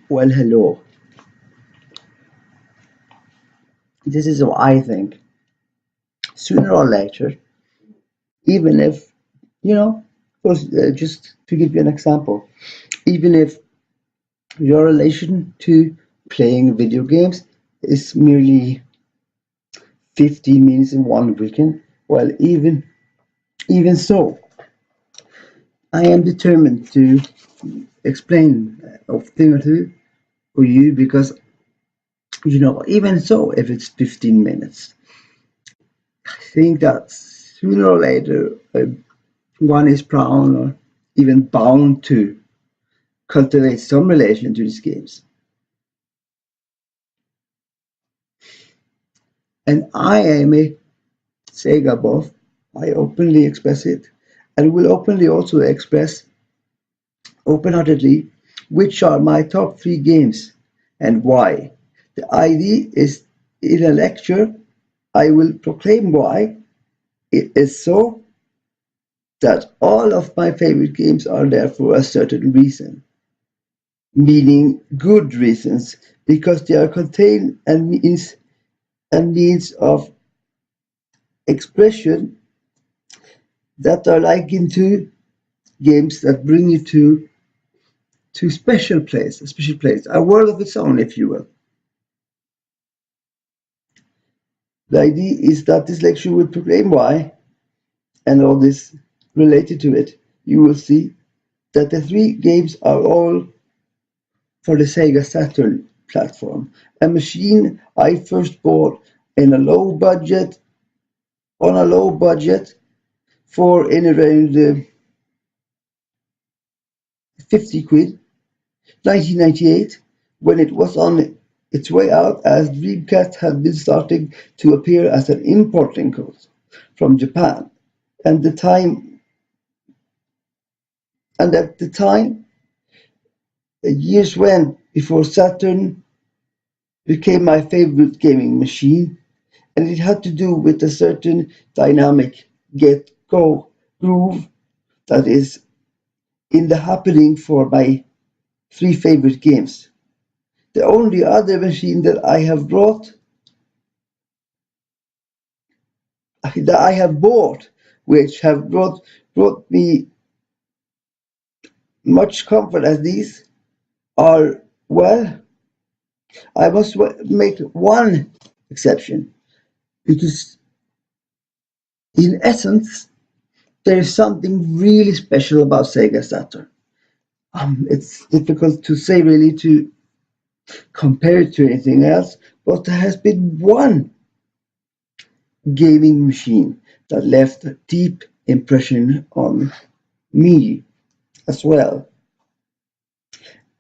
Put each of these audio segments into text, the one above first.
Well, hello. This is what I think. Sooner or later, even if, you know, just to give you an example, even if your relation to playing video games is merely 15 minutes in one weekend, well, even so, I am determined to explain a thing or two for you because, even so, if it's 15 minutes, I think that sooner or later, one is proud or even bound to cultivate some relation to these games. And I am a Sega buff. I openly express it and will openly also express open-heartedly which are my top three games and why. The idea is in a lecture I will proclaim why it is so that all of my favorite games are there for a certain reason, meaning good reasons, because they are contained and means of expression that are likened to games that bring you to a special place, a world of its own, if you will. The idea is that this lecture will proclaim why, and all this related to it. You will see that the three games are all for the Sega Saturn platform, a machine I first bought in a low budget, on a low budget, for in around 50 quid, 1998, when it was on its way out as Dreamcast had been starting to appear as an importing code from Japan. And the time and at the time, years went before Saturn became my favorite gaming machine, and it had to do with a certain dynamic get go groove that is in the happening for my three favorite games. The only other machine that I have bought, which have brought me much comfort as these, are, well, I must make one exception because, in essence, there is something really special about Sega Saturn. It's difficult to say really to compare it to anything else, but there has been one gaming machine that left a deep impression on me as well,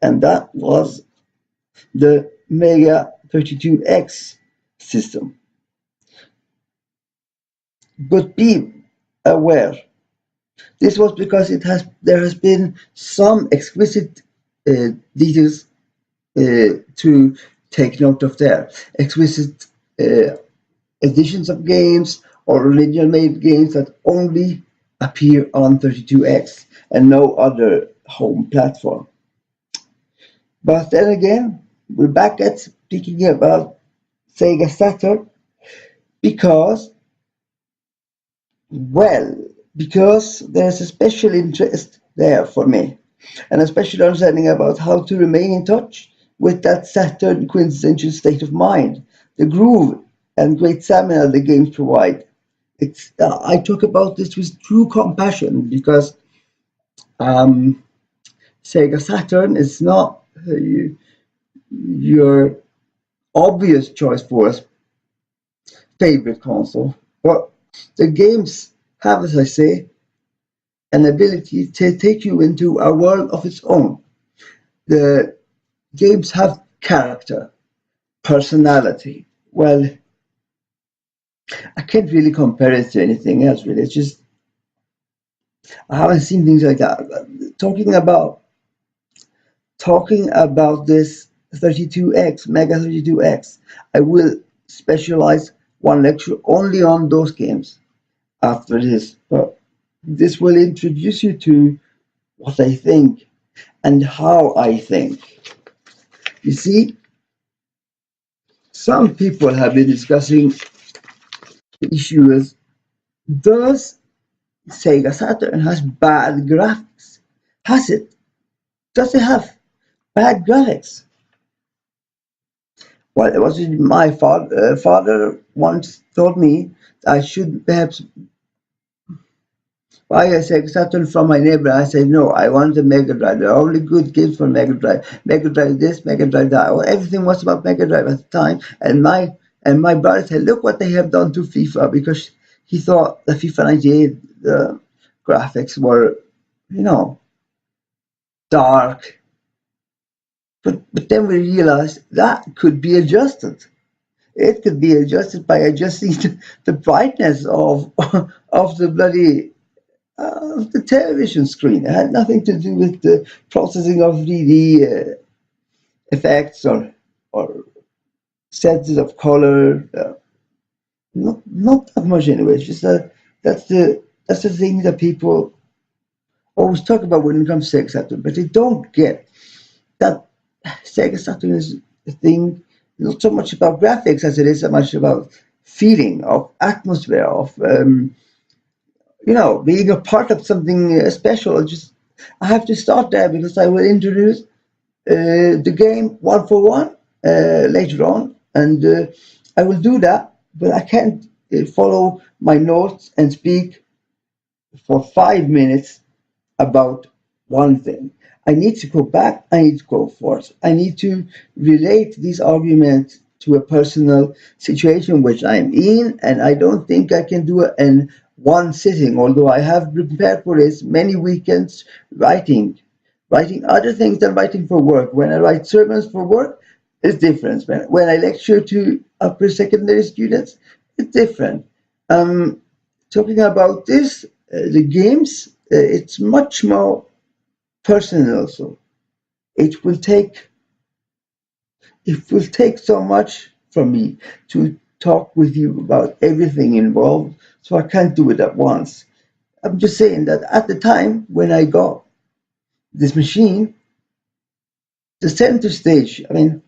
and that was the Mega 32X system. But be aware, this was because there has been some exquisite details to take note of there. Exquisite uh, editions of games or original made games that only appear on 32X and no other home platform. But then again, we're back at speaking about Sega Saturn because, well, because there's a special interest there for me and a special understanding about how to remain in touch with that Saturn quintessential state of mind, the groove and great stamina the games provide. I talk about this with true compassion because um, Sega Saturn is not your obvious choice for a favorite console, but the games have, as I say, an ability to take you into a world of its own. The games have character, personality. Well, I can't really compare it to anything else, really. It's just I haven't seen things like that. Talking about this 32X, Mega 32X, I will specialize one lecture only on those games after this. But this will introduce you to what I think and how I think. You see, some people have been discussing the issue is, does Sega Saturn has bad graphics? Has it? Does it have bad graphics? Well, it was my father once told me I should perhaps buy a Sega Saturn from my neighbor. I said, no, I want a Mega Drive. There are only good games for Mega Drive. Mega Drive this, Mega Drive that. Well, everything was about Mega Drive at the time. And my brother said, look what they have done to FIFA, because he thought the FIFA 98 graphics were, you know, dark. But then we realized that could be adjusted. It could be adjusted by adjusting the brightness of the bloody the television screen. It had nothing to do with the processing of 3D effects or senses of color. Not that much anyway. It's just that that's the thing that people always talk about when it comes to Sega Saturn, but they don't get that Sega Saturn is a thing not so much about graphics as it is so much about feeling, of atmosphere, of being a part of something special. Just I have to start there because I will introduce the game one for one later on, and I will do that. But I can't follow my notes and speak for 5 minutes about one thing. I need to go back, I need to go forth. I need to relate these arguments to a personal situation which I'm in, and I don't think I can do it in one sitting, although I have prepared for this many weekends writing other things than writing for work. When I write sermons for work, it's different. When I lecture to upper secondary students, it's different. Um, Talking about this, the games, it's much more personal. So it will take it will take so much from me to talk with you about everything involved. So I can't do it at once. I'm just saying that at the time when I got this machine, the center stage, I mean,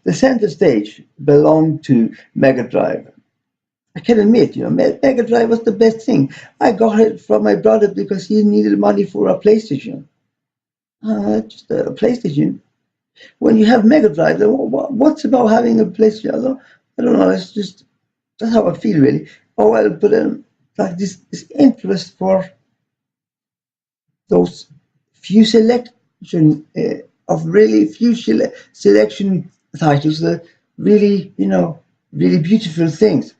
the center stage belonged to Mega Drive. I can admit, Mega Drive was the best thing. I got it from my brother because he needed money for a PlayStation. Just a PlayStation. When you have Mega Drive, then what's about having a PlayStation? I don't know. It's just that's how I feel really. Oh well, but like this interest for those few selection of really few selection titles, really really beautiful things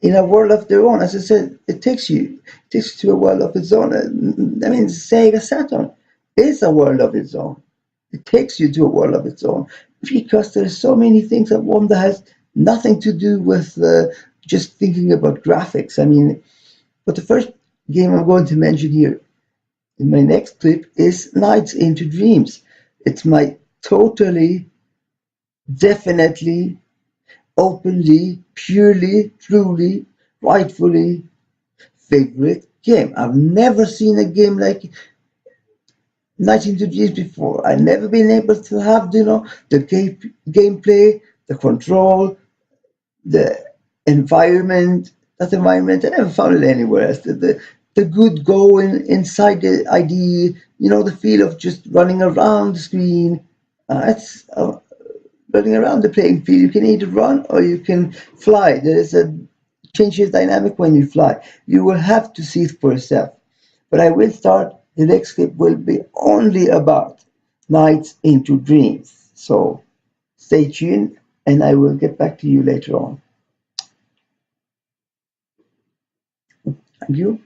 in a world of their own. As I said, it takes you to a world of its own. I mean, Sega Saturn is a world of its own. It takes you to a world of its own because there's so many things at one that has nothing to do with just thinking about graphics. I mean, but the first game I'm going to mention here in my next clip is Nights into Dreams. It's my totally, definitely, openly, purely, truly, rightfully favorite game. I've never seen a game like 19 before. I've never been able to have, the gameplay, the control, the environment. That environment, I never found it anywhere else. The good going inside the ID, the feel of just running around the screen. It's running around the playing field. You can either run or you can fly. There is a changes dynamic when you fly. You will have to see it for yourself. But I will start. The next clip will be only about nights into dreams. So stay tuned, and I will get back to you later on. Thank you.